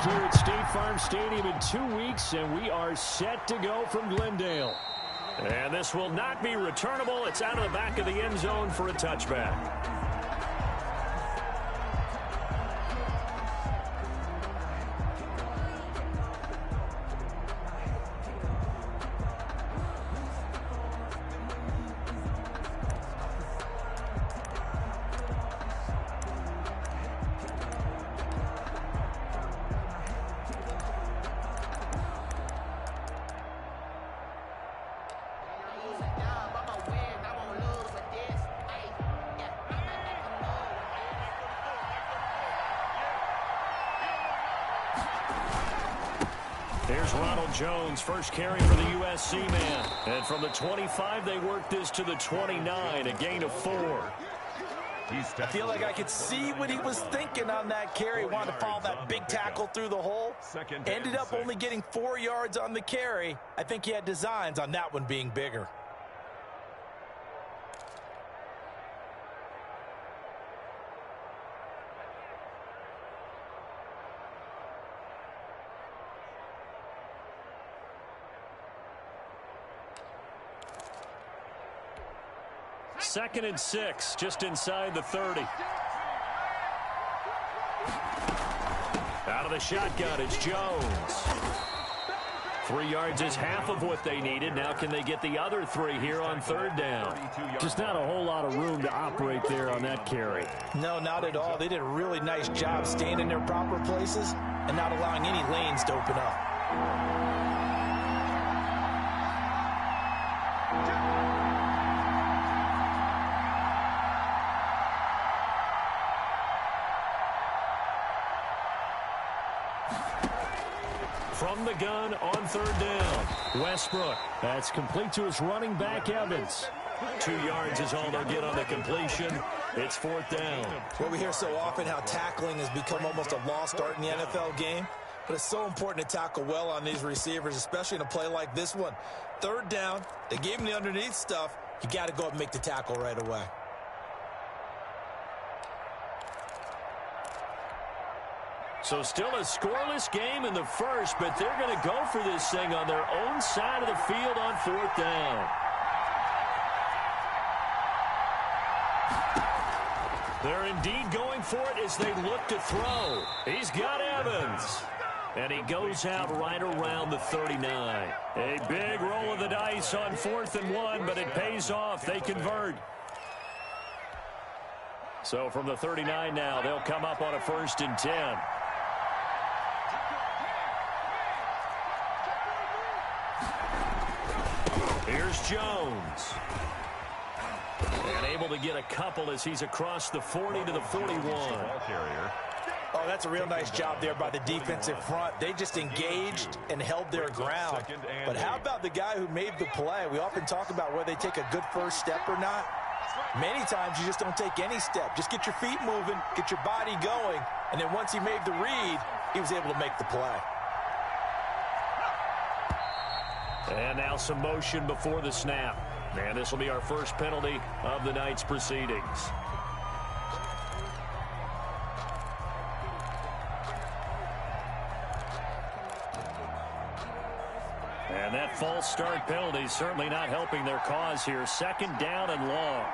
here at State Farm Stadium in 2 weeks, and we are set to go from Glendale. And this will not be returnable. It's out of the back of the end zone for a touchback. Here's Ronald Jones, first carry for the USC man. And from the 25, they work this to the 29, a gain of 4. I feel like I could see what he was thinking on that carry. Wanted to follow that big tackle through the hole. Ended up only getting 4 yards on the carry. I think he had designs on that one being bigger. Second and 6, just inside the 30. Out of the shotgun, it's Jones. 3 yards is half of what they needed. Now can they get the other 3 here on third down? Just not a whole lot of room to operate there on that carry. No, not at all. They did a really nice job staying in their proper places and not allowing any lanes to open up. From the gun on third down, Westbrook. That's complete to his running back, Evans. 2 yards is all they'll get on the completion. It's fourth down. Well, we hear so often how tackling has become almost a lost art in the NFL game. But it's so important to tackle well on these receivers, especially in a play like this one. Third down, they gave him the underneath stuff. You got to go up and make the tackle right away. So still a scoreless game in the first, but they're going to go for this thing on their own side of the field on fourth down. They're indeed going for it as they look to throw. He's got Evans. And he goes out right around the 39. A big roll of the dice on 4th and 1, but it pays off. They convert. So from the 39 now, they'll come up on a 1st and 10. Here's Jones. And able to get a couple as he's across the 40 to the 41. Oh, that's a real nice job there by the defensive front. They just engaged and held their ground. But how about the guy who made the play? We often talk about whether they take a good first step or not. Many times you just don't take any step. Just get your feet moving, get your body going, and then once he made the read, he was able to make the play. And now some motion before the snap. And this will be our first penalty of the night's proceedings. And that false start penalty certainly not helping their cause here. 2nd down and long.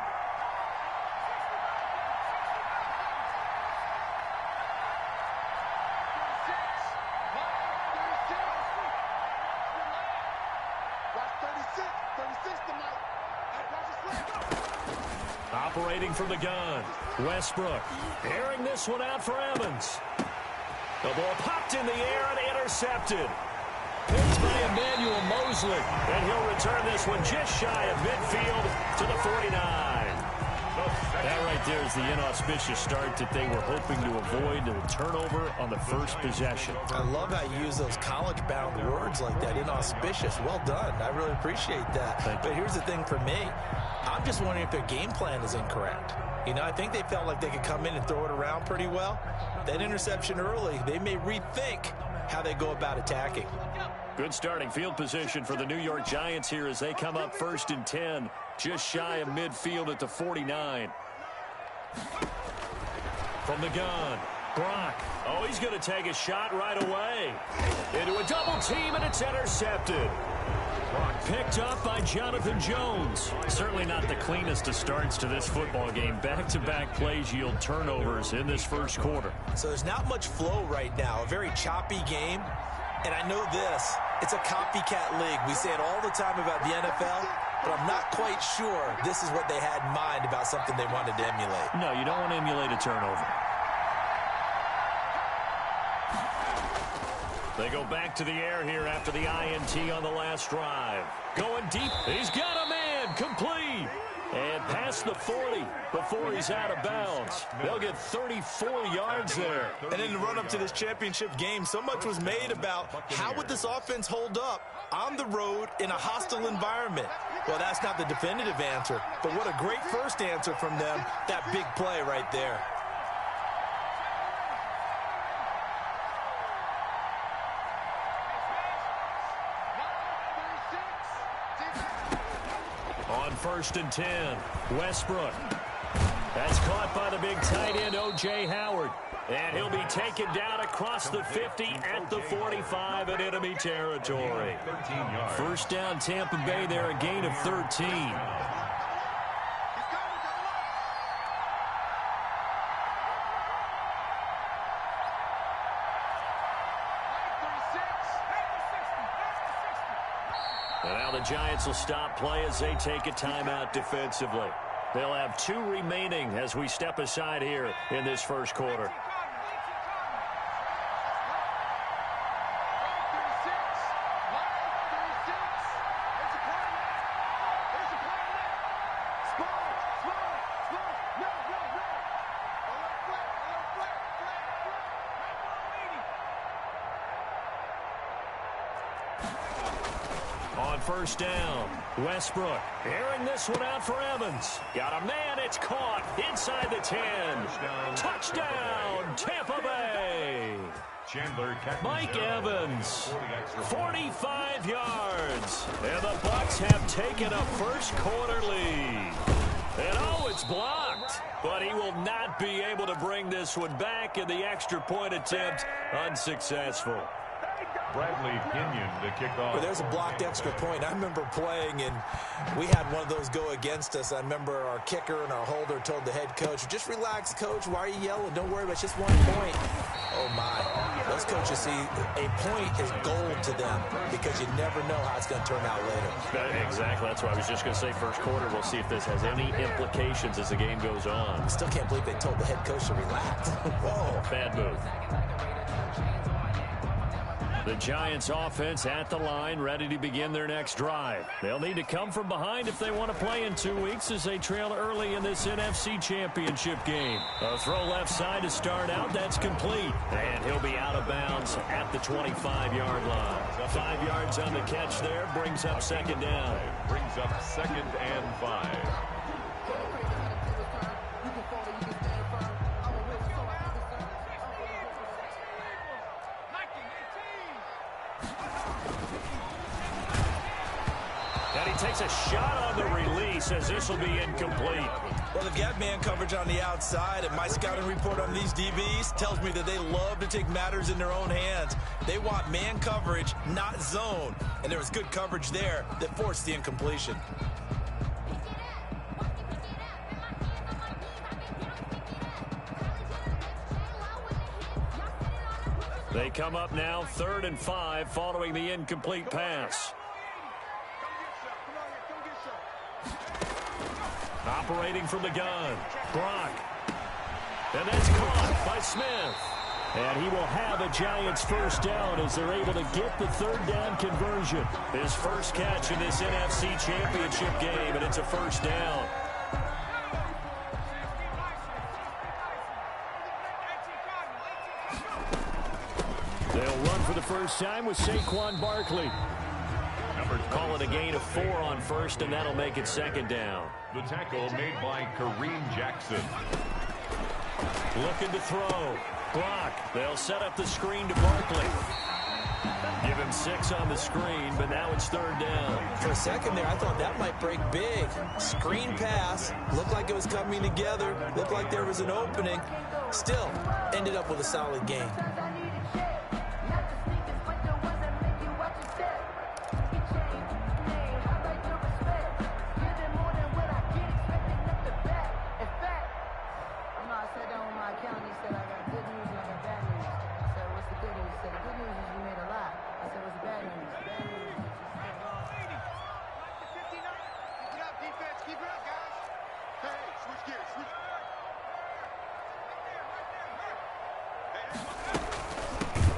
Operating from the gun, Westbrook. Airing this one out for Evans. The ball popped in the air and intercepted. Picked by Emmanuel Mosley. And he'll return this one just shy of midfield to the 49. That right there is the inauspicious start that they were hoping to avoid, the turnover on the first possession. I love how you use those college-bound words like that, inauspicious. Well done. I really appreciate that. But here's the thing for me. I'm just wondering if their game plan is incorrect. You know, I think they felt like they could come in and throw it around pretty well. That interception early, they may rethink how they go about attacking. Good starting field position for the New York Giants here as they come up 1st and 10, just shy of midfield at the 49. From the gun, Brock. Oh, he's going to take a shot right away. Into a double team, and it's intercepted. Picked up by Jonathan Jones. Certainly not the cleanest of starts to this football game. Back-to-back plays yield turnovers in this first quarter. So there's not much flow right now. A very choppy game. And I know this. It's a copycat league. We say it all the time about the NFL, but I'm not quite sure this is what they had in mind about something they wanted to emulate. No, you don't want to emulate a turnover. They go back to the air here after the INT on the last drive. Going deep. He's got a man. Complete. And past the 40 before he's out of bounds. They'll get 34 yards there. And in the run-up to this championship game, so much was made about how would this offense hold up on the road in a hostile environment. Well, that's not the definitive answer, but what a great first answer from them, that big play right there. On 1st and 10, Westbrook. That's caught by the big tight end, O.J. Howard. And he'll be taken down across the 50 at the 45 in enemy territory. First down, Tampa Bay there, a gain of 13. And now the Giants will stop play as they take a timeout defensively. They'll have 2 remaining as we step aside here in this first quarter. On first down, Westbrook airing this one out for Evans. Got a man, it's caught inside the 10. Touchdown, Tampa Bay. Mike Evans, 45 yards. And the Bucs have taken a first quarter lead. And oh, it's blocked. But he will not be able to bring this one back, and the extra point attempt unsuccessful. Bradley Pinion to kick off. Well, there's a blocked extra point. I remember playing, and we had one of those go against us. I remember our kicker and our holder told the head coach, just relax, coach. Why are you yelling? Don't worry about it. It's just 1 point. Oh, my. Those coaches see a point is gold to them because you never know how it's going to turn out later. Exactly. That's what I was just going to say. First quarter, we'll see if this has any implications as the game goes on. I still can't believe they told the head coach to relax. Whoa. Bad move. The Giants offense at the line, ready to begin their next drive. They'll need to come from behind if they want to play in 2 weeks as they trail early in this NFC Championship game. A throw left side to start out. That's complete. And he'll be out of bounds at the 25-yard line. 5 yards on the catch there. Brings up second down. Brings up 2nd and 5. Takes a shot on the release as this will be incomplete. Well, they've got man coverage on the outside, and my scouting report on these DBs tells me that they love to take matters in their own hands. They want man coverage, not zone. And there was good coverage there that forced the incompletion. They come up now 3rd and 5 following the incomplete pass. Operating from the gun, Brock. And that's caught by Smith. And he will have a Giants first down as they're able to get the 3rd down conversion. His first catch in this NFC Championship game, and it's a first down. They'll run for the first time with Saquon Barkley. Call it a gain of 4 on first, and that'll make it 2nd down. The tackle made by Kareem Jackson. Looking to throw. Brock. They'll set up the screen to Barkley. Give him 6 on the screen, but now it's 3rd down. For a second there, I thought that might break big. Screen pass. Looked like it was coming together. Looked like there was an opening. Still, ended up with a solid game.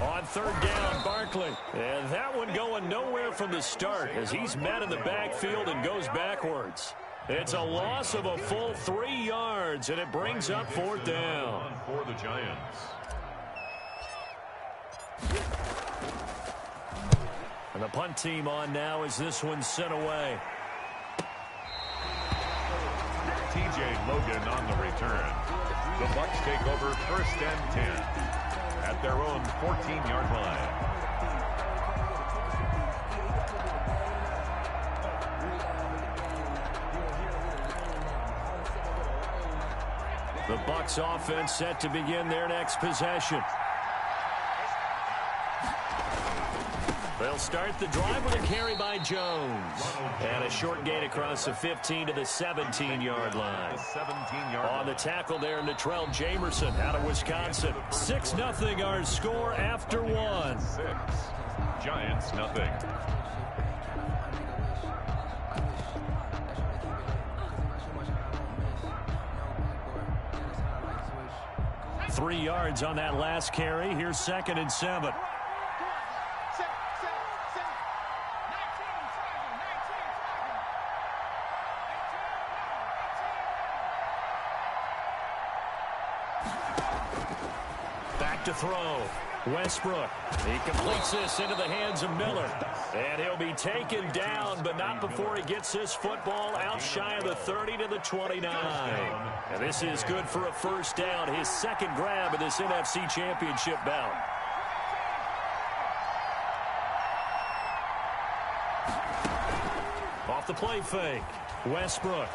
On 3rd down, Barkley. And that one going nowhere from the start as he's met in the backfield and goes backwards. It's a loss of a full 3 yards, and it brings up 4th down. For the Giants. And the punt team on now as this one's sent away. TJ Logan on the return. The Bucs take over 1st and 10 at their own 14-yard line. The Bucs offense set to begin their next possession. They'll start the drive with a carry by Jones. And a short gain across the 15 to the 17-yard line. On the tackle there, Natrell Jamerson out of Wisconsin. 6-0 our score after 1. 6. Giants nothing. Three yards on that last carry. Here's 2nd and 7. Back to throw. Westbrook. He completes this into the hands of Miller. And he'll be taken down, but not before he gets this football out shy of the 30 to the 29. And this is good for a 1st down. His 2nd grab of this NFC Championship bout. Off the play fake. Westbrook.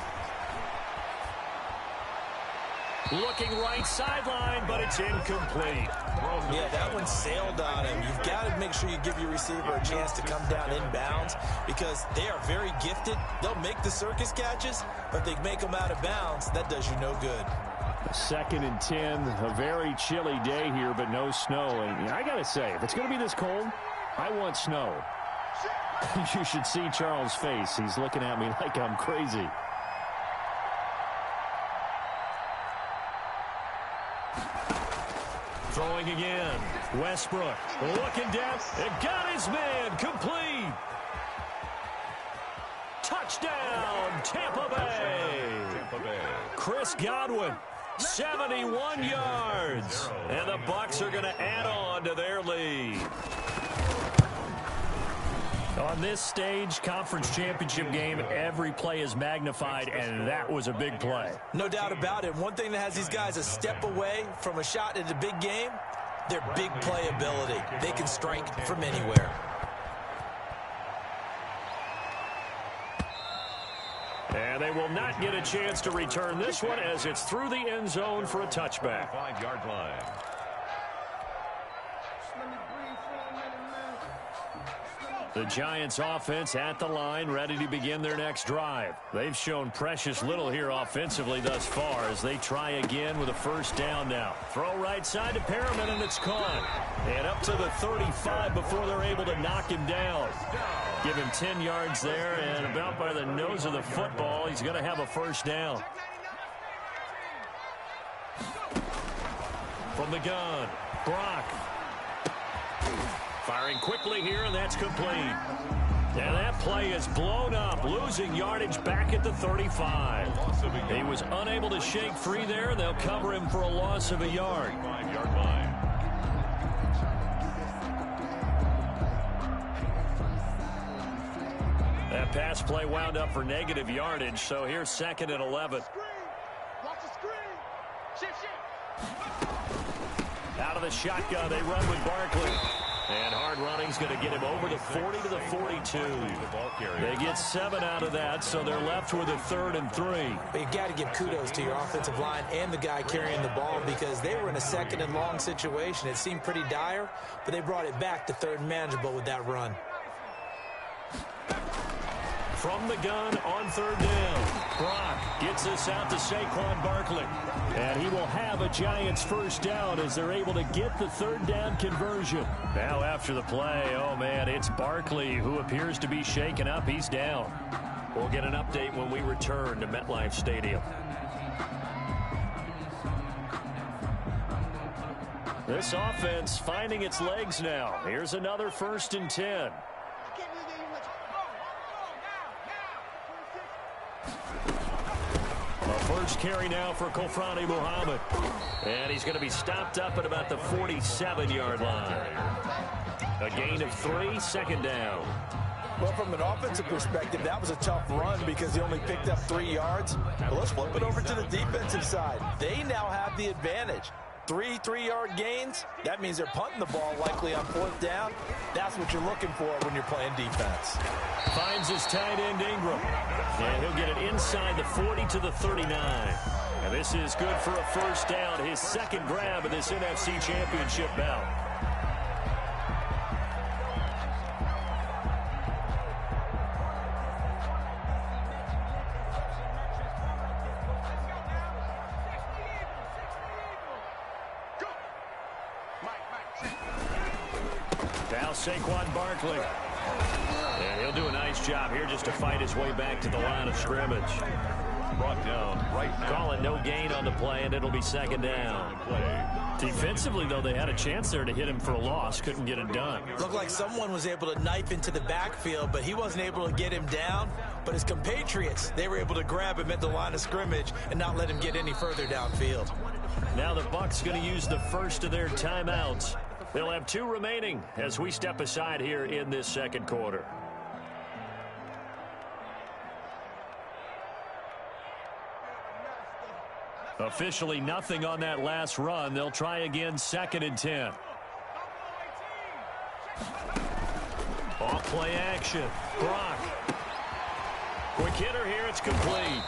Looking right sideline, but it's incomplete. Yeah, that one sailed on him. You've got to make sure you give your receiver a chance to come down inbounds because they are very gifted. They'll make the circus catches, but if they make them out of bounds, that does you no good. 2nd and 10, a very chilly day here, but no snow. And I got to say, if it's going to be this cold, I want snow. You should see Charles' face. He's looking at me like I'm crazy. Throwing again. Westbrook looking down. It got his man. Complete. Touchdown, Tampa Bay. Chris Godwin, 71 yards. And the Bucs are going to add on to their lead. On this stage, conference championship game, every play is magnified, and that was a big play. No doubt about it. One thing that has these guys a step away from a shot at a big game, their big play ability. They can strike from anywhere. And they will not get a chance to return this one as it's through the end zone for a touchback. 5-yard line. The Giants offense at the line, ready to begin their next drive. They've shown precious little here offensively thus far as they try again with a 1st down now. Throw right side to Perriman, and it's caught. And up to the 35 before they're able to knock him down. Give him 10 yards there, and about by the nose of the football, he's going to have a 1st down. From the gun, Brock. Firing quickly here, and that's complete. And that play is blown up, losing yardage back at the 35. He was unable to shake free there. They'll cover him for a loss of a yard. 5-yard line. That pass play wound up for negative yardage, so here's 2nd and 11. Out of the shotgun, they run with Barkley. And hard running is going to get him over the 40 to the 42. They get 7 out of that, so they're left with a 3rd and 3. But you got to give kudos to your offensive line and the guy carrying the ball because they were in a 2nd and long situation. It seemed pretty dire, but they brought it back to 3rd and manageable with that run. From the gun on 3rd down, Brock gets this out to Saquon Barkley. And he will have a Giants 1st down as they're able to get the 3rd down conversion. Now after the play, oh man, it's Barkley who appears to be shaken up. He's down. We'll get an update when we return to MetLife Stadium. This offense finding its legs now. Here's another 1st and 10. First carry now for Kofrani Muhammad. And he's going to be stopped up at about the 47-yard line. A gain of 3, 2nd down. Well, from an offensive perspective, that was a tough run because he only picked up 3 yards. But let's flip it over to the defensive side. They now have the advantage. 3 3-yard gains. That means they're punting the ball likely on 4th down. That's what you're looking for when you're playing defense. Finds his tight end Ingram. And he'll get it inside the 40 to the 39. And this is good for a 1st down. His 2nd grab of this NFC Championship bout. Now Saquon Barkley. And he'll do a nice job here just to fight his way back to the line of scrimmage. Brought down right now. Calling no gain on the play, and it'll be 2nd down. Defensively, though, they had a chance there to hit him for a loss. Couldn't get it done. Looked like someone was able to knife into the backfield, but he wasn't able to get him down. But his compatriots, they were able to grab him at the line of scrimmage and not let him get any further downfield. Now the Bucs going to use the first of their timeouts. They'll have 2 remaining as we step aside here in this 2nd quarter. Officially nothing on that last run. They'll try again 2nd and 10. Off play action. Brock. Quick hitter here. It's complete.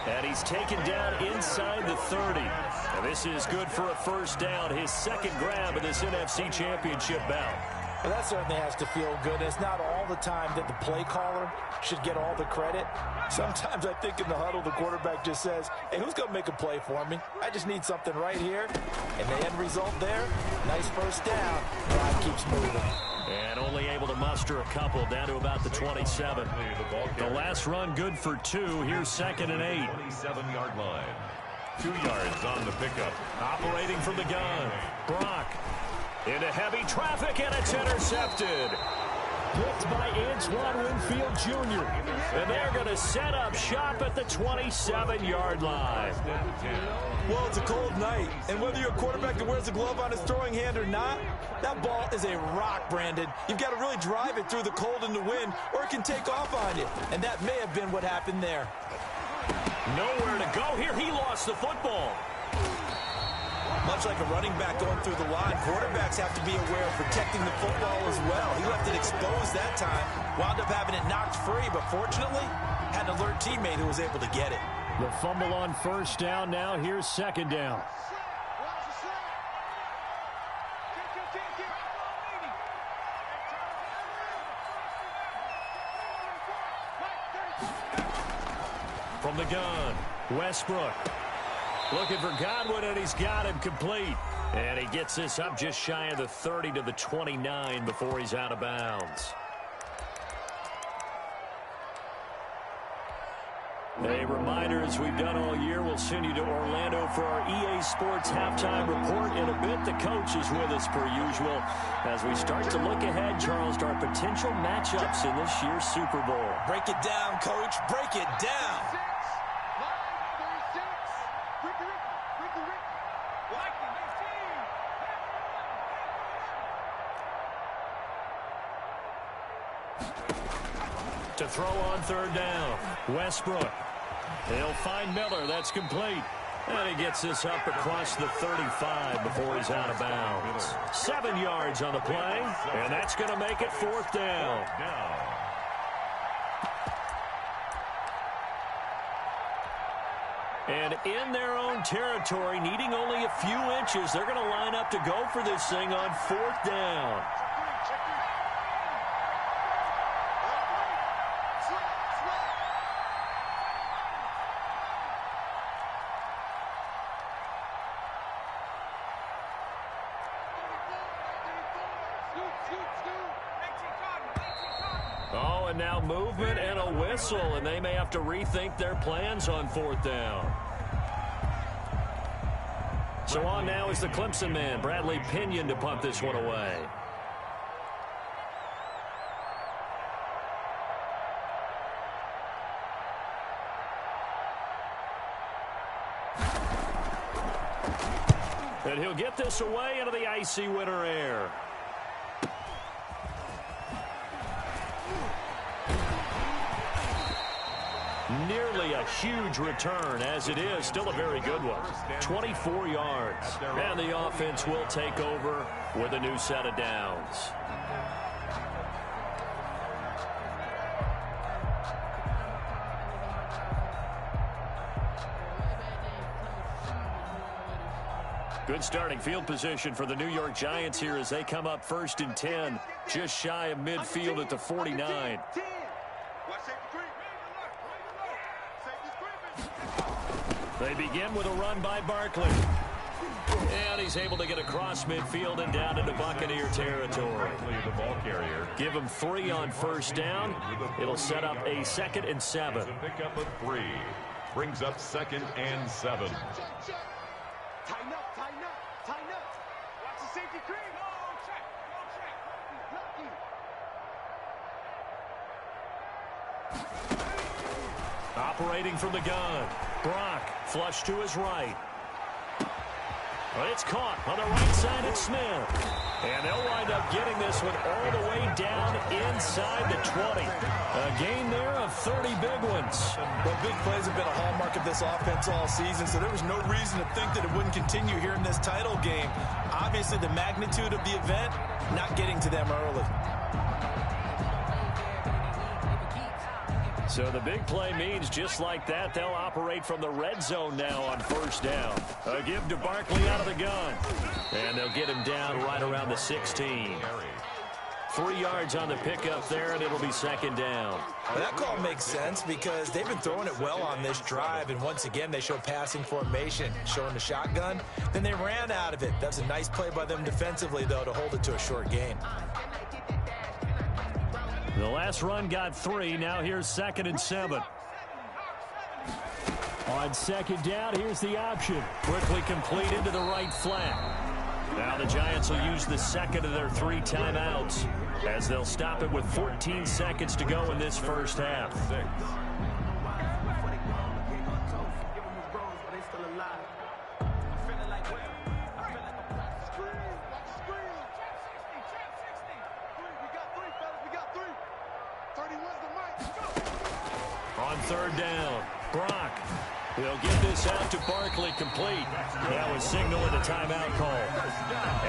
And he's taken down inside the 30. And this is good for a 1st down. His 2nd grab of this NFC Championship bout. Well, that certainly has to feel good. It's not all the time that the play caller should get all the credit. Sometimes I think in the huddle, the quarterback just says, hey, who's going to make a play for me? I just need something right here. And the end result there, nice 1st down. Drive keeps moving. And only able to muster a couple down to about the 27. The last run good for 2. Here's 2nd and 8. 27-yard line. 2 yards on the pickup. Operating from the gun. Brock. Into heavy traffic, and it's intercepted. Picked by Antoine Winfield Jr. And they're going to set up shop at the 27-yard line. Well, it's a cold night, and whether you're a quarterback that wears a glove on his throwing hand or not, that ball is a rock, Brandon. You've got to really drive it through the cold and the wind, or it can take off on you. And that may have been what happened there. Nowhere to go here. He lost the football. Much like a running back going through the line, quarterbacks have to be aware of protecting the football as well. He left it exposed that time, wound up having it knocked free, but fortunately, had an alert teammate who was able to get it. The fumble on 1st down. Now here's 2nd down. From the gun, Westbrook. Looking for Godwin, and he's got him complete. And he gets this up just shy of the 30 to the 29 before he's out of bounds. A reminder, as we've done all year, we'll send you to Orlando for our EA Sports halftime report. In a bit, the coach is with us per usual as we start to look ahead, Charles, to our potential matchups in this year's Super Bowl. Break it down, Coach. Break it down. To throw on 3rd down, Westbrook. He'll find Miller. That's complete. And he gets this up across the 35 before he's out of bounds. 7 yards on the play, and that's going to make it 4th down. And in their own territory, needing only a few inches, they're going to line up to go for this thing on 4th down. Oh, and now movement and a whistle, and they may have to rethink their plans on 4th down. So on now is the Clemson man, Bradley Pinion, to punt this one away. And he'll get this away into the icy winter air. Nearly a huge return, as it is still a very good one. 24 yards. And the offense will take over with a new set of downs. Good starting field position for the New York Giants here as they come up 1st and 10, just shy of midfield at the 49. They begin with a run by Barkley. And he's able to get across midfield and down into Buccaneer territory. The ball carrier. Give him 3 on 1st down. It'll set up a 2nd and 7. It's a pickup of 3. Brings up 2nd and 7. Tighten up, tighten up, tighten up. Watch the safety cream. Go check, go check. Operating from the gun. Brock, flush to his right. But it's caught on the right side at Smith. And they'll wind up getting this one all the way down inside the 20. A gain there of 30 big ones. Well, big plays have been a hallmark of this offense all season, so there was no reason to think that it wouldn't continue here in this title game. Obviously, the magnitude of the event not getting to them early. So the big play means just like that, they'll operate from the red zone now on 1st down. A give to Barkley out of the gun. And they'll get him down right around the 16. 3 yards on the pickup there, and it'll be 2nd down. Well, that call makes sense because they've been throwing it well on this drive, and once again, they show passing formation, showing the shotgun. Then they ran out of it. That's a nice play by them defensively, though, to hold it to a short gain. The last run got 3. Now here's 2nd and 7. On 2nd down, here's the option. Quickly completed to the right flat. Now the Giants will use the 2nd of their 3 timeouts as they'll stop it with 14 seconds to go in this 1st half. On 3rd down, Brock will get this out to Barkley, complete. That was signaling a timeout call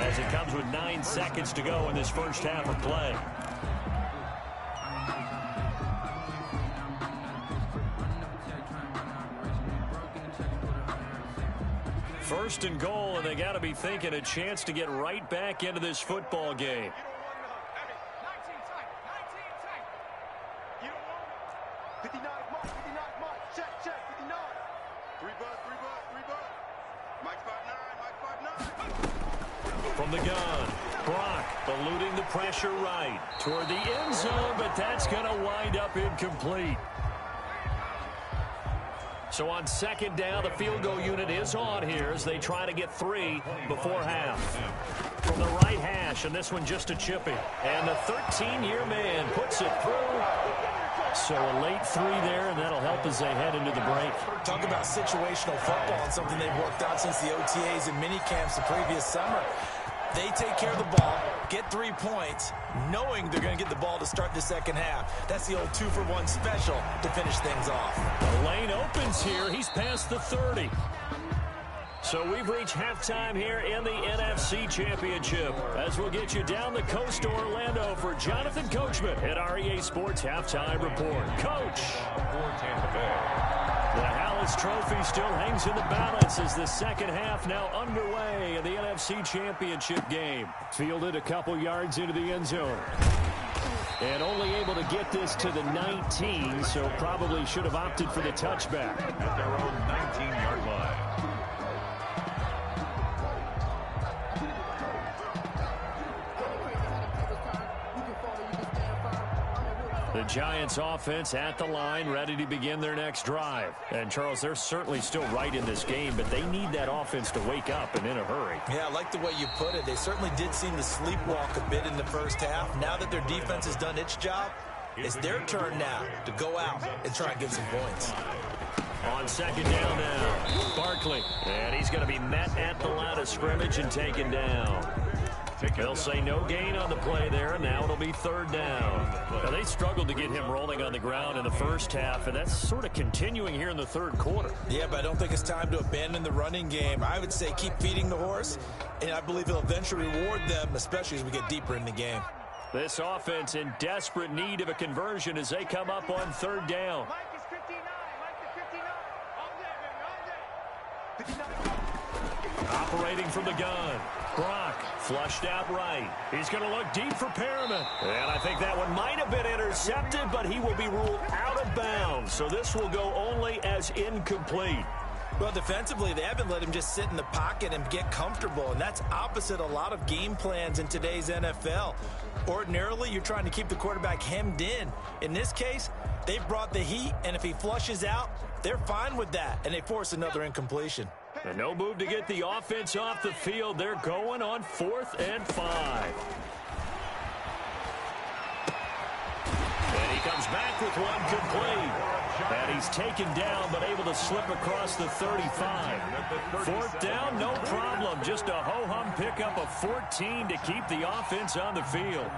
as it comes with 9 seconds to go in this 1st half of play. First and goal, and they got to be thinking a chance to get right back into this football game. From the gun, Brock eluding the pressure right toward the end zone, but that's going to wind up incomplete. So on 2nd down, the field goal unit is on here as they try to get 3 before half. From the right hash, and this one just a chipping. And the 13-year man puts it through. So a late 3 there, and that'll help as they head into the break. Talk about situational football and something they've worked out since the OTAs and minicamps the previous summer. They take care of the ball, get 3 points, knowing they're going to get the ball to start the 2nd half. That's the old 2-for-1 special to finish things off. The lane opens here. He's past the 30. So we've reached halftime here in the NFC Championship as we'll get you down the coast to Orlando for Jonathan Coachman at our EA Sports Halftime Report. Coach! The Hallis Trophy still hangs in the balance as the second half now underway in the NFC Championship game. Fielded a couple yards into the end zone. And only able to get this to the 19, so probably should have opted for the touchback. At their own 19-yard line. The Giants offense at the line, ready to begin their next drive. And, Charles, they're certainly still right in this game, but they need that offense to wake up and in a hurry. Yeah, I like the way you put it. They certainly did seem to sleepwalk a bit in the first half. Now that their defense has done its job, it's their turn now to go out and try and get some points. On second down now, Barkley. And he's going to be met at the line of scrimmage and taken down. They'll say no gain on the play there, and now it'll be third down. Now, they struggled to get him rolling on the ground in the first half, and that's sort of continuing here in the third quarter. Yeah, but I don't think it's time to abandon the running game. I would say keep feeding the horse, and I believe it'll eventually reward them, especially as we get deeper in the game. This offense in desperate need of a conversion as they come up on third down. Mike is 59. Mike is 59. All day, baby. All day. 59. Operating from the gun. Brock flushed out right. He's going to look deep for Perriman. And I think that one might have been intercepted, but he will be ruled out of bounds. So this will go only as incomplete. Well, defensively, they haven't let him just sit in the pocket and get comfortable, and that's opposite a lot of game plans in today's NFL. Ordinarily, you're trying to keep the quarterback hemmed in. In this case, they've brought the heat, and if he flushes out, they're fine with that, and they force another incompletion. And no move to get the offense off the field. They're going on 4th and 5. And he comes back with one complete. And he's taken down, but able to slip across the 35. 4th down, no problem. Just a ho-hum pickup of 14 to keep the offense on the field.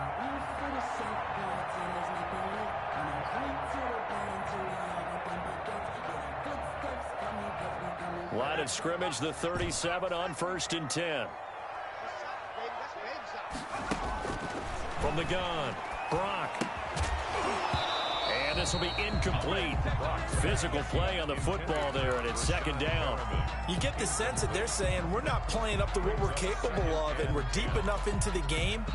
Line of scrimmage, the 37 on 1st and 10. From the gun, Brock. And this will be incomplete. Physical play on the football there, and it's second down. You get the sense that they're saying we're not playing up to what we're capable of, and we're deep enough into the game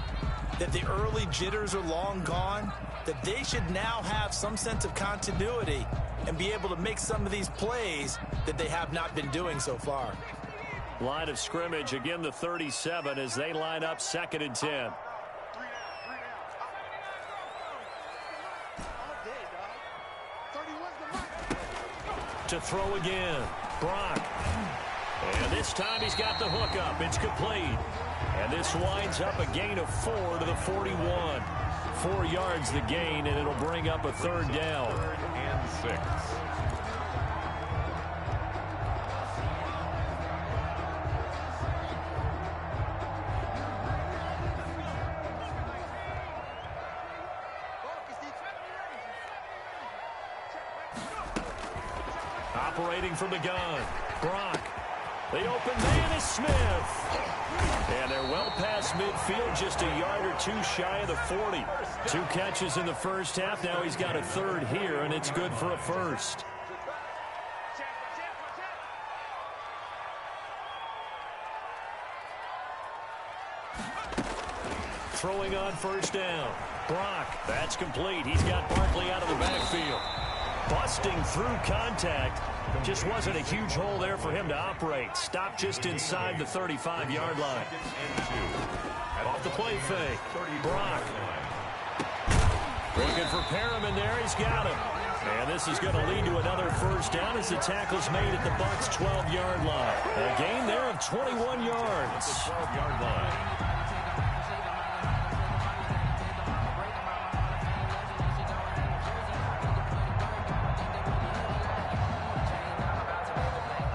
that the early jitters are long gone, that they should now have some sense of continuity and be able to make some of these plays that they have not been doing so far. Line of scrimmage, again the 37 as they line up 2nd and 10. To throw again, Brock. And this time he's got the hook up. It's complete. And this winds up a gain of 4 to the 41. 4 yards the gain, and it'll bring up a third down. 3rd and 6. Operating from the gun, Brock. The open man is Smith. And they're well past midfield, just a yard or two shy of the 40. 2 catches in the first half. Now he's got a third here, and it's good for a first. Throwing on 1st down. Brock, that's complete. He's got Barkley out of the backfield. Busting through contact. Just wasn't a huge hole there for him to operate. Stopped just inside the 35-yard line. Off the play fake. Brock. Looking for Perriman there. He's got him. And this is going to lead to another first down as the tackle's made at the Bucs' 12-yard line. A gain there of 21 yards. 12-yard line.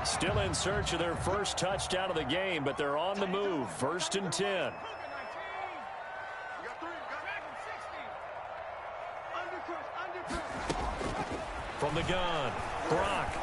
Still in search of their first touchdown of the game, but they're on the move. 1st and 10. From the gun, Brock.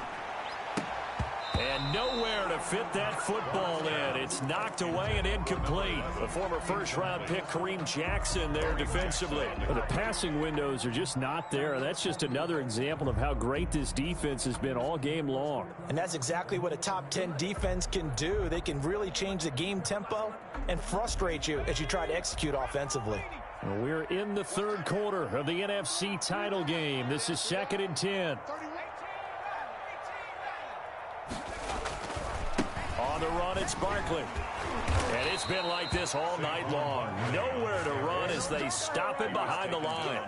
And nowhere to fit that football in. It's knocked away and incomplete. The former first-round pick Kareem Jackson there defensively. But the passing windows are just not there. That's just another example of how great this defense has been all game long. And that's exactly what a top 10 defense can do. They can really change the game tempo and frustrate you as you try to execute offensively. We're in the third quarter of the NFC title game. This is 2nd and 10. On the run, it's Barkley. And it's been like this all night long. Nowhere to run as they stop him behind the line.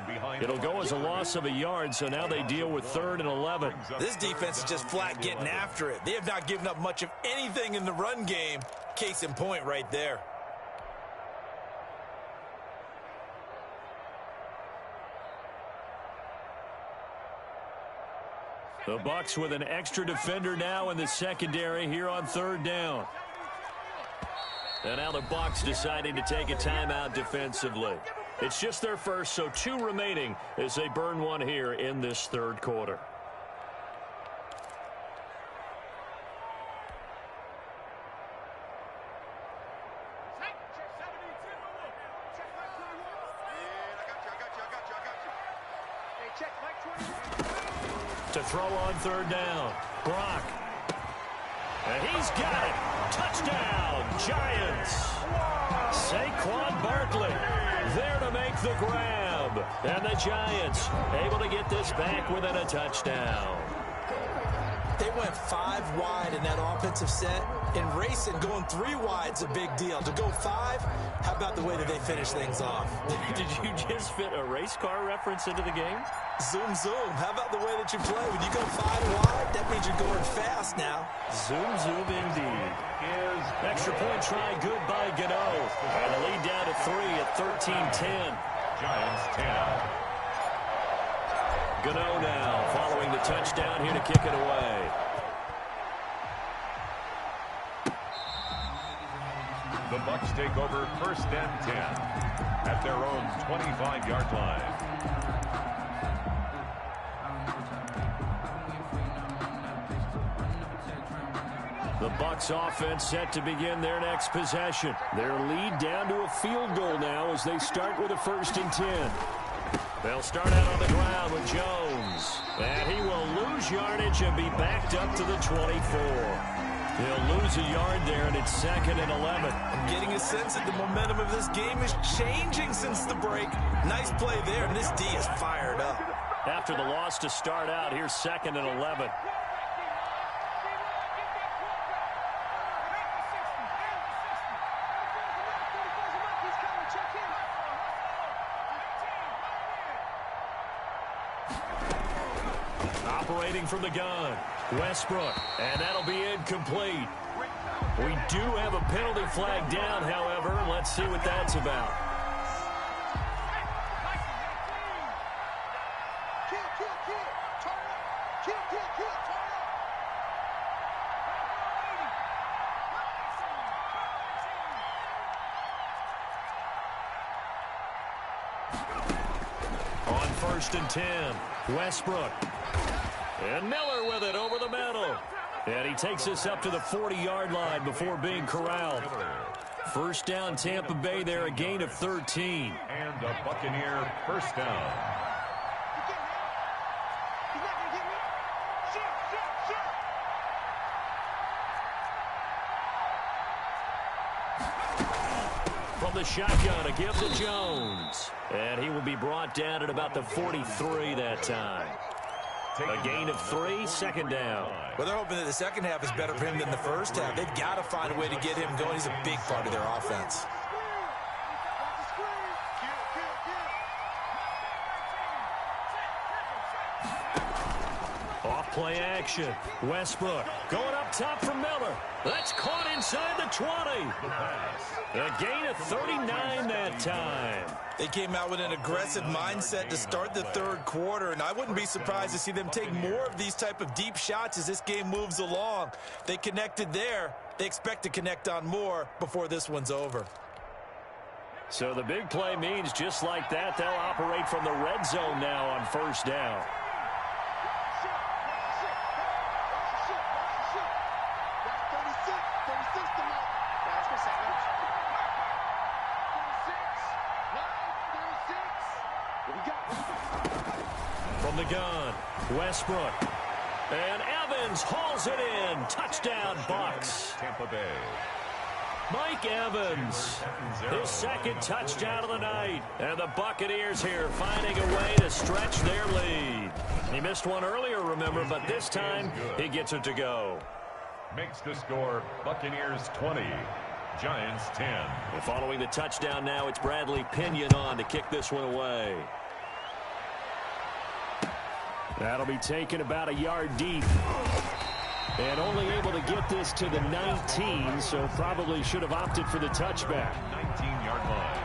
It'll go as a loss of a yard, so now they deal with 3rd and 11. This defense is just flat getting after it. They have not given up much of anything in the run game. Case in point right there. The Bucs with an extra defender now in the secondary here on 3rd down. And now the Bucs deciding to take a timeout defensively. It's just their first, so 2 remaining as they burn one here in this 3rd quarter. To throw on 3rd down. Brock. And he's got it. Touchdown, Giants. Saquon Barkley there to make the grab. And the Giants able to get this back within a touchdown. They went 5 wide in that offensive set. In racing, going 3 wide's a big deal. To go 5, how about the way that they finish things off? Did you just fit a race car reference into the game? Zoom, zoom. How about the way that you play? When you go 5 wide, that means you're going fast now. Zoom, zoom indeed. Extra point try good by Gano. And the lead down to 3 at 13-10. Giants 10. Gano now following the touchdown here to kick it away. The Bucs take over 1st and 10 at their own 25-yard line. The Bucs offense set to begin their next possession. Their lead down to a field goal now as they start with a 1st and 10. They'll start out on the ground with Jones. And he will lose yardage and be backed up to the 24. He'll lose a yard there, and it's 2nd and 11. I'm getting a sense that the momentum of this game is changing since the break. Nice play there, and this D is fired up. After the loss to start out, here's 2nd and 11. Operating from the gun, Westbrook, and that'll be incomplete. We do have a penalty flag down, however. Let's see what that's about. On 1st and 10, Westbrook. And Miller with it over the middle. And he takes us up to the 40-yard line before being corralled. 1st down, Tampa Bay there, a gain of 13. And a Buccaneer 1st down. From the shotgun, a give to Jones. And he will be brought down at about the 43 that time. A gain of 3, 2nd down. Well, they're hoping that the second half is better for him than the first half. They've got to find a way to get him going. He's a big part of their offense. Off play action. Westbrook going up top for Miller. That's caught inside the 20. A gain of 39 that time. They came out with an aggressive mindset to start the 3rd quarter, and I wouldn't be surprised to see them take more of these type of deep shots as this game moves along. They connected there. They expect to connect on more before this one's over. So the big play means just like that, they'll operate from the red zone now on 1st down. From the gun, Westbrook. And Evans hauls it in. Touchdown, Bucks. Tampa Bay. Mike Evans, his second touchdown of the night. And the Buccaneers here finding a way to stretch their lead. He missed one earlier, remember, but this time he gets it to go. Makes the score Buccaneers 20, Giants 10. And following the touchdown now, it's Bradley Pinion on to kick this one away. That'll be taken about a yard deep. And only able to get this to the 19, so probably should have opted for the touchback. 19-yard line.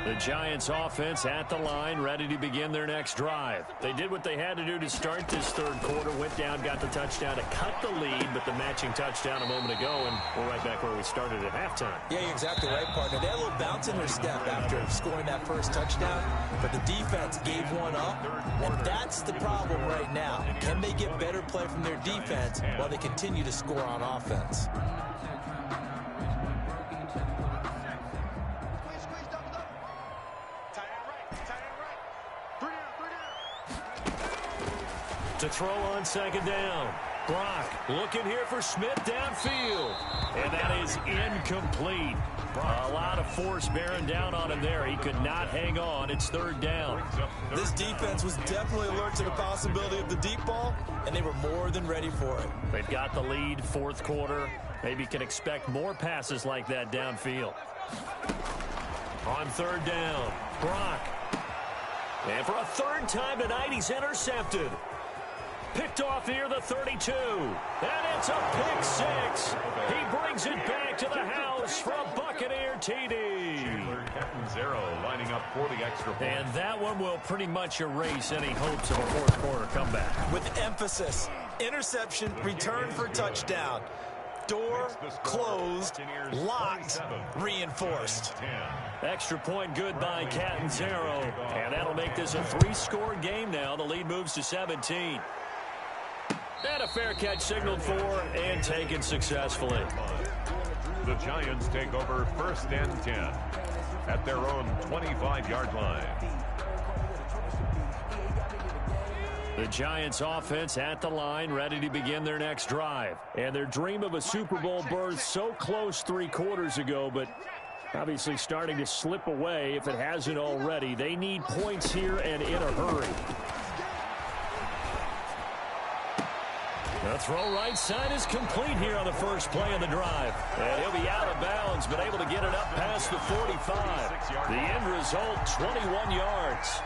The Giants offense at the line, ready to begin their next drive. They did what they had to do to start this third quarter, went down, got the touchdown to cut the lead, but the matching touchdown a moment ago, and we're right back where we started at halftime. Yeah, you're exactly right, partner. They had a little bounce in their step after scoring that first touchdown, but the defense gave one up, and that's the problem right now. Can they get better play from their defense while they continue to score on offense? To throw on second down. Brock looking here for Smith downfield. And that is incomplete. A lot of force bearing down on him there. He could not hang on. It's third down. This defense was definitely alert to the possibility of the deep ball, and they were more than ready for it. They've got the lead, fourth quarter. Maybe can expect more passes like that downfield. On third down, Brock. And for a third time tonight, he's intercepted. Picked off near the 32. And it's a pick six. He brings it back to the house for a Buccaneer TD. Zero lining up for the extra point. And that one will pretty much erase any hopes of a fourth quarter comeback. With emphasis, interception, return for touchdown. Door closed, locked, reinforced. Extra point good by Catanzaro. And that'll make this a three-score game now. The lead moves to 17. And a fair catch signaled for and taken successfully. The Giants take over first and 10 at their own 25-yard line. The Giants offense at the line, ready to begin their next drive. And their dream of a Super Bowl berth so close 3 quarters ago, but obviously starting to slip away if it hasn't already. They need points here and in a hurry. The throw right side is complete here on the first play of the drive. And he'll be out of bounds, but able to get it up past the 45. The end result, 21 yards.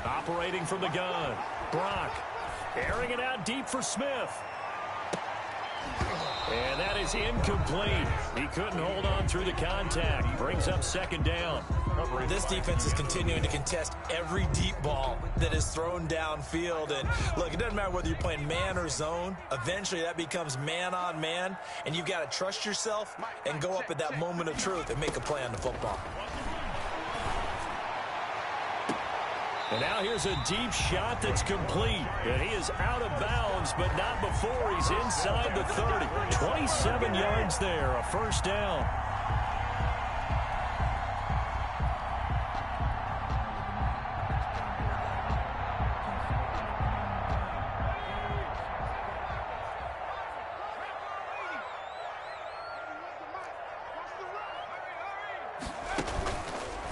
Operating from the gun, Brock airing it out deep for Smith. And that is incomplete. He couldn't hold on through the contact. Brings up second down. This defense is continuing to contest every deep ball that is thrown downfield. And look, it doesn't matter whether you're playing man or zone. Eventually that becomes man on man. And you've got to trust yourself and go up at that moment of truth and make a play on the football. And now here's a deep shot that's complete. And he is out of bounds, but not before he's inside the 30. 27 yards there, a first down.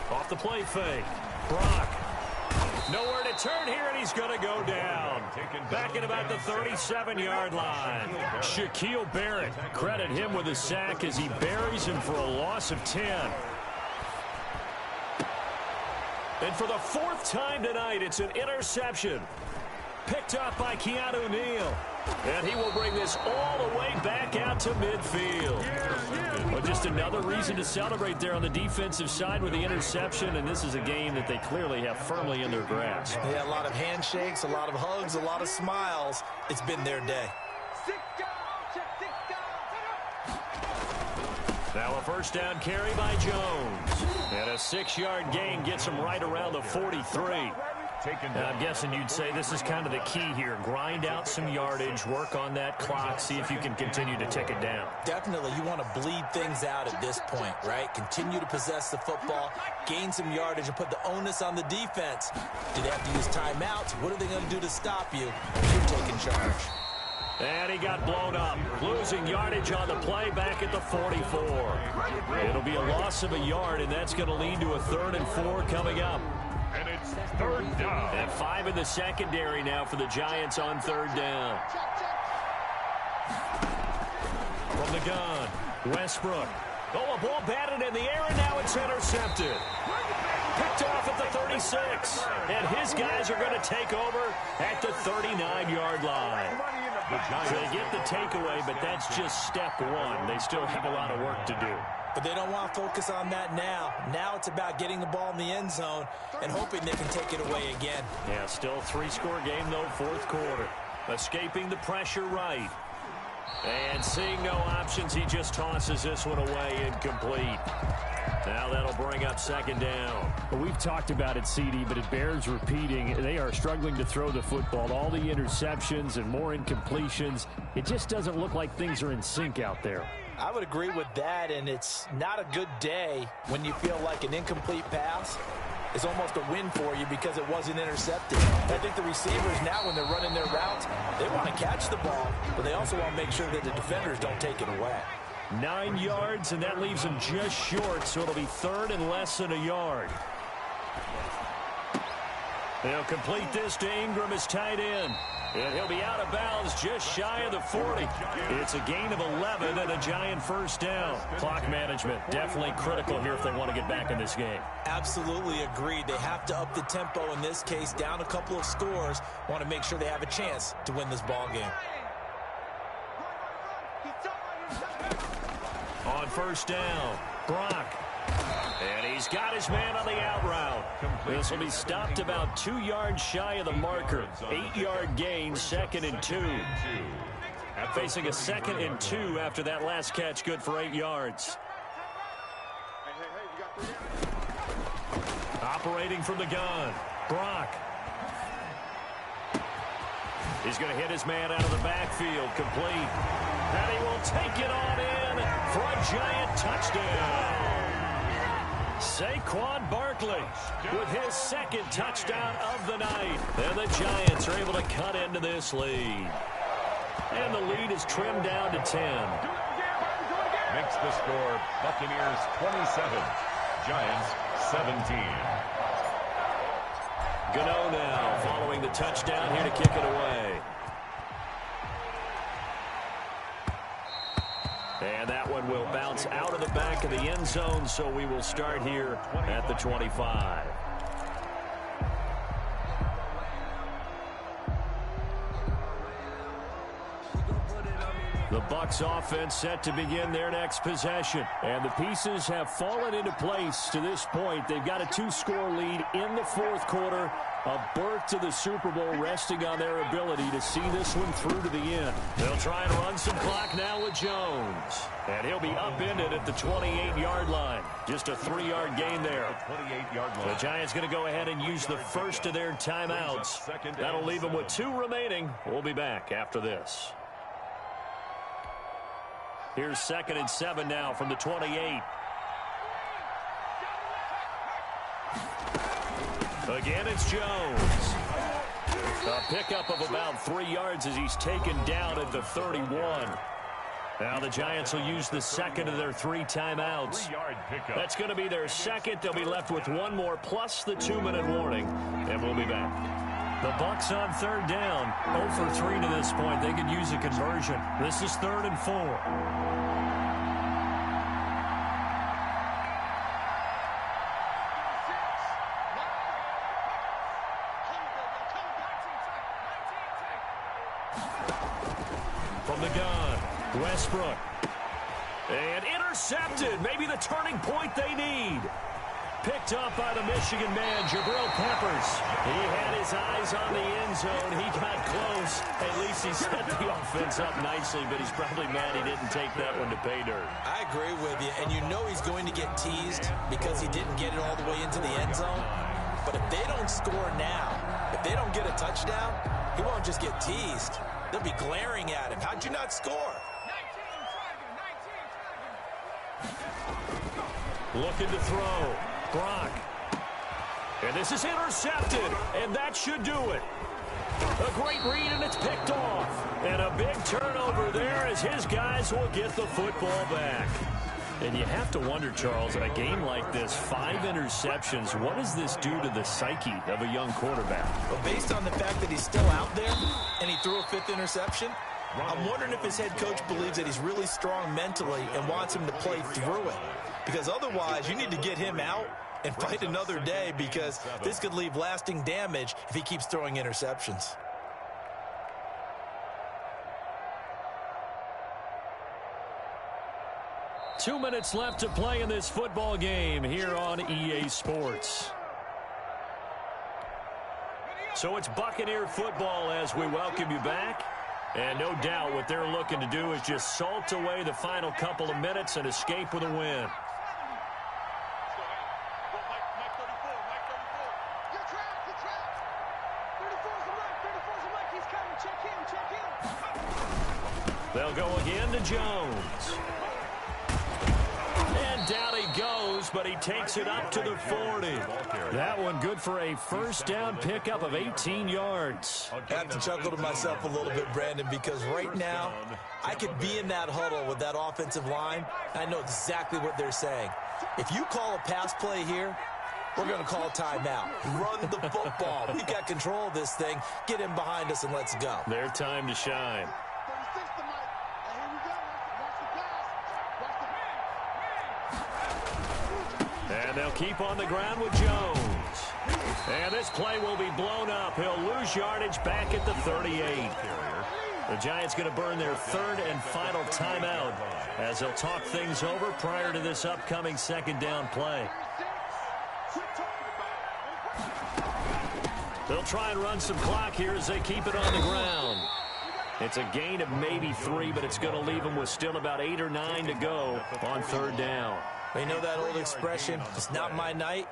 Off the play fake. Brock. Nowhere to turn here, and he's going to go down. Back at about the 37-yard line. Shaquille Barrett, credit him with a sack as he buries him for a loss of 10. And for the 4th time tonight, it's an interception. picked up by Keanu Neal. And he will bring this all the way back out to midfield. Well, just another reason to celebrate there on the defensive side with the interception, and this is a game that they clearly have firmly in their grasp. Yeah, a lot of handshakes, a lot of hugs, a lot of smiles. It's been their day. Now a first down carry by Jones. And a 6-yard gain gets him right around the 43. And I'm guessing you'd say this is kind of the key here. Grind out some yardage, work on that clock, see if you can continue to tick it down. Definitely, you want to bleed things out at this point, right? Continue to possess the football, gain some yardage, and put the onus on the defense. Do they have to use timeouts? What are they going to do to stop you? You're taking charge. And he got blown up, losing yardage on the play back at the 44. It'll be a loss of a yard, and that's going to lead to a 3rd and 4 coming up. And it's 3rd down. And 5 in the secondary now for the Giants on 3rd down. From the gun, Westbrook. Oh, a ball batted in the air, and now it's intercepted. Picked off at the 36. And his guys are going to take over at the 39-yard line. So they get the takeaway, but that's just step one. They still have a lot of work to do. But they don't want to focus on that now. Now it's about getting the ball in the end zone and hoping they can take it away again. Yeah, still a 3-score game, though, 4th quarter. Escaping the pressure right. And seeing no options, he just tosses this one away incomplete. Now that'll bring up 2nd down. Well, we've talked about it, CD, but it bears repeating. They are struggling to throw the football. All the interceptions and more incompletions. It just doesn't look like things are in sync out there. I would agree with that, and it's not a good day when you feel like an incomplete pass is almost a win for you because it wasn't intercepted. I think the receivers now, when they're running their routes, they want to catch the ball, but they also want to make sure that the defenders don't take it away. 9 yards, and that leaves him just short, so it'll be 3rd and less than a yard. They'll complete this to Ingram as tight end. And he'll be out of bounds just shy of the 40. It's a gain of 11 and a Giant 1st down. Clock management definitely critical here if they want to get back in this game. Absolutely agreed. They have to up the tempo in this case, down a couple of scores. Want to make sure they have a chance to win this ball game. On 1st down, Brock. And he's got his man on the out route. This will be stopped about 2 yards shy of the marker. 8-yard gain, 2nd and 2. Facing a 2nd and 2 after that last catch, good for 8 yards. Operating from the gun, Brock. He's going to hit his man out of the backfield, complete. And he will take it on in for a Giant touchdown. Saquon Barkley with his 2nd touchdown of the night. And the Giants are able to cut into this lead. And the lead is trimmed down to 10. Makes the score Buccaneers 27, Giants 17. Gano now following the touchdown here to kick it away. And that one will bounce out of the back of the end zone, so we will start here at the 25. The Bucs offense set to begin their next possession. And the pieces have fallen into place to this point. They've got a 2-score lead in the 4th quarter. A berth to the Super Bowl resting on their ability to see this one through to the end. They'll try and run some clock now with Jones. And he'll be upended at the 28-yard line. Just a 3-yard gain there. The Giants going to go ahead and use the first of their timeouts. That'll leave them with 2 remaining. We'll be back after this. Here's 2nd and 7 now from the 28. Again, it's Jones. A pickup of about 3 yards as he's taken down at the 31. Now the Giants will use the 2nd of their 3 timeouts. That's going to be their 2nd. They'll be left with 1 more plus the 2-minute warning. And we'll be back. The Bucs on 3rd down. 0 for 3 to this point. They could use a conversion. This is 3rd and 4. From the gun, Westbrook. And intercepted. Maybe the turning point they need. Picked up by the Michigan man, Jabril Peppers. He had his eyes on the end zone. He got close. At least he set the offense up nicely, but he's probably mad he didn't take that one to pay dirt. I agree with you, and you know he's going to get teased because he didn't get it all the way into the end zone. But if they don't score now, if they don't get a touchdown, he won't just get teased. They'll be glaring at him. How'd you not score? Looking to throw. Brock. And this is intercepted, and that should do it. A great read, and it's picked off. And a big turnover there as his guys will get the football back. And you have to wonder, Charles, in a game like this, 5 interceptions, what does this do to the psyche of a young quarterback? Well, based on the fact that he's still out there and he threw a 5th interception, I'm wondering if his head coach believes that he's really strong mentally and wants him to play through it. Because otherwise, you need to get him out and fight another day, because this could leave lasting damage if he keeps throwing interceptions. Two minutes left to play in this football game here on EA Sports. So it's Buccaneer football as we welcome you back. And no doubt what they're looking to do is just salt away the final couple of minutes and escape with a win. They'll go again to Jones. And down he goes, but he takes it up to the 40. That one good for a first down pickup of 18 yards. I have to chuckle to myself a little bit, Brandon, because right now I could be in that huddle with that offensive line. I know exactly what they're saying. If you call a pass play here, we're going to call a timeout. Run the football. We've got control of this thing. Get him behind us and let's go. Their time to shine. And they'll keep on the ground with Jones. And this play will be blown up. He'll lose yardage back at the 38. The Giants going to burn their 3rd and final timeout as they'll talk things over prior to this upcoming 2nd down play. They'll try and run some clock here as they keep it on the ground. It's a gain of maybe 3, but it's going to leave them with still about 8 or 9 to go on 3rd down. You know that old expression, it's not my night?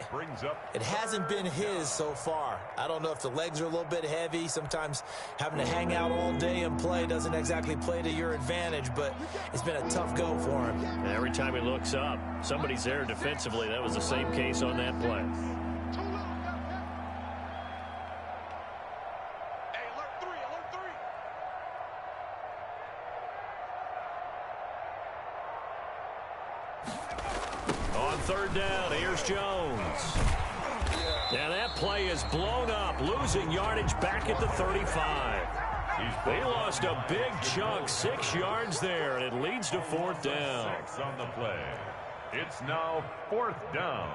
It hasn't been his so far. I don't know if the legs are a little bit heavy. Sometimes having to hang out all day and play doesn't exactly play to your advantage, but it's been a tough go for him. And every time he looks up, somebody's there defensively. That was the same case on that play. On 3rd down, here's Jones. Now that play is blown up, losing yardage back at the 35. They lost a big chunk, 6 yards there, and it leads to 4th down. 6 on the play. It's now 4th down.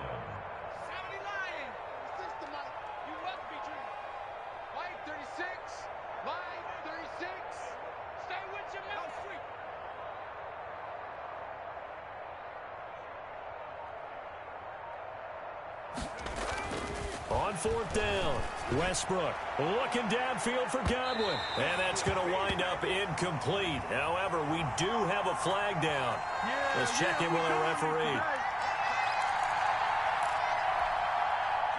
On 4th down, Westbrook looking downfield for Godwin. And that's going to wind up incomplete. However, we do have a flag down. Let's check in with our referee.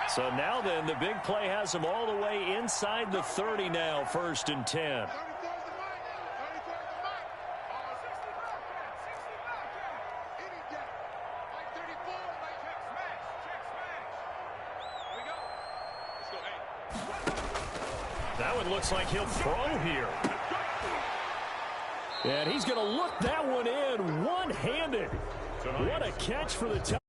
So now then, the big play has them all the way inside the 30 now, 1st and 10. That one looks like he'll throw here. And he's going to look that one in one-handed. What a catch for the